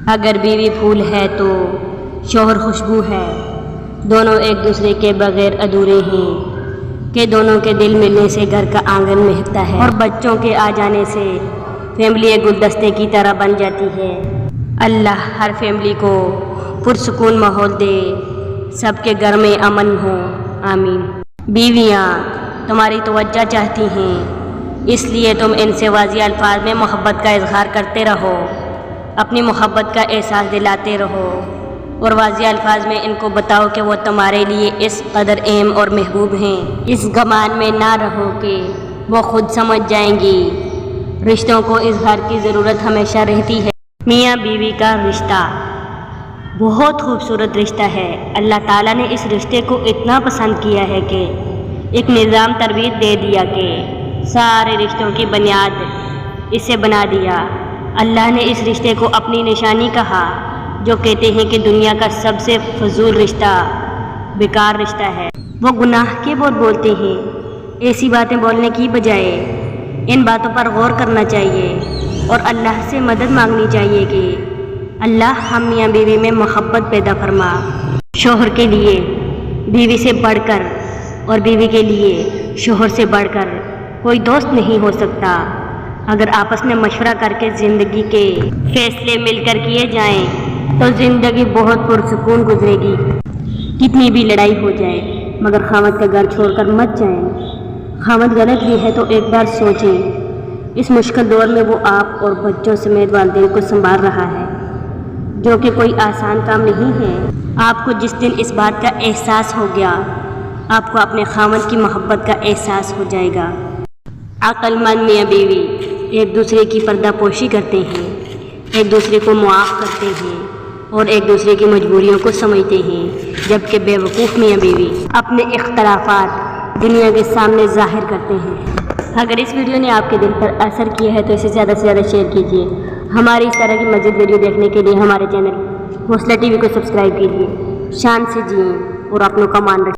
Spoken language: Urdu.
اگر بیوی پھول ہے تو شوہر خوشبو ہے، دونوں ایک دوسرے کے بغیر ادھورے ہیں کہ دونوں کے دل ملنے سے گھر کا آنگن مہکتا ہے اور بچوں کے آ جانے سے فیملی ایک گلدستے کی طرح بن جاتی ہے۔ اللہ ہر فیملی کو پرسکون ماحول دے، سب کے گھر میں امن ہو، آمین۔ بیویاں تمہاری توجہ چاہتی ہیں، اس لیے تم ان سے واضح الفاظ میں محبت کا اظہار کرتے رہو، اپنی محبت کا احساس دلاتے رہو اور واضح الفاظ میں ان کو بتاؤ کہ وہ تمہارے لیے اس قدر اہم اور محبوب ہیں۔ اس گمان میں نہ رہو کہ وہ خود سمجھ جائیں گی، رشتوں کو اظہار کی ضرورت ہمیشہ رہتی ہے۔ میاں بیوی کا رشتہ بہت خوبصورت رشتہ ہے۔ اللہ تعالیٰ نے اس رشتے کو اتنا پسند کیا ہے کہ ایک نظام تربیت دے دیا کہ سارے رشتوں کی بنیاد اسے بنا دیا۔ اللہ نے اس رشتے کو اپنی نشانی کہا، جو کہتے ہیں کہ دنیا کا سب سے فضول رشتہ بیکار رشتہ ہے۔ وہ گناہ کے بولتے ہیں، ایسی باتیں بولنے کی بجائے ان باتوں پر غور کرنا چاہیے اور اللہ سے مدد مانگنی چاہیے کہ اللہ ہم میاں بیوی میں محبت پیدا فرما۔ شوہر کے لیے بیوی سے بڑھ کر اور بیوی کے لیے شوہر سے بڑھ کر کوئی دوست نہیں ہو سکتا۔ اگر آپس میں مشورہ کر کے زندگی کے فیصلے مل کر کیے جائیں تو زندگی بہت پرسکون گزرے گی۔ کتنی بھی لڑائی ہو جائے مگر خاوند کا گھر چھوڑ کر مت جائیں۔ خاوند غلط بھی ہے تو ایک بار سوچیں، اس مشکل دور میں وہ آپ اور بچوں سمیت والدین کو سنبھال رہا ہے، جو کہ کوئی آسان کام نہیں ہے۔ آپ کو جس دن اس بات کا احساس ہو گیا، آپ کو اپنے خاوند کی محبت کا احساس ہو جائے گا۔ عقل مند میاں بیوی ایک دوسرے کی پردہ پوشی کرتے ہیں، ایک دوسرے کو معاف کرتے ہیں اور ایک دوسرے کی مجبوریوں کو سمجھتے ہیں، جبکہ بے وقوف میاں بیوی اپنے اختلافات دنیا کے سامنے ظاہر کرتے ہیں۔ اگر اس ویڈیو نے آپ کے دل پر اثر کیا ہے تو اسے زیادہ سے زیادہ شیئر کیجیے۔ ہماری اس طرح کی مزید ویڈیو دیکھنے کے لیے ہمارے چینل حوصلہ ٹی وی کو سبسکرائب کیجیے۔ شان سے جئیں اور اپنوں کا مان رکھیں۔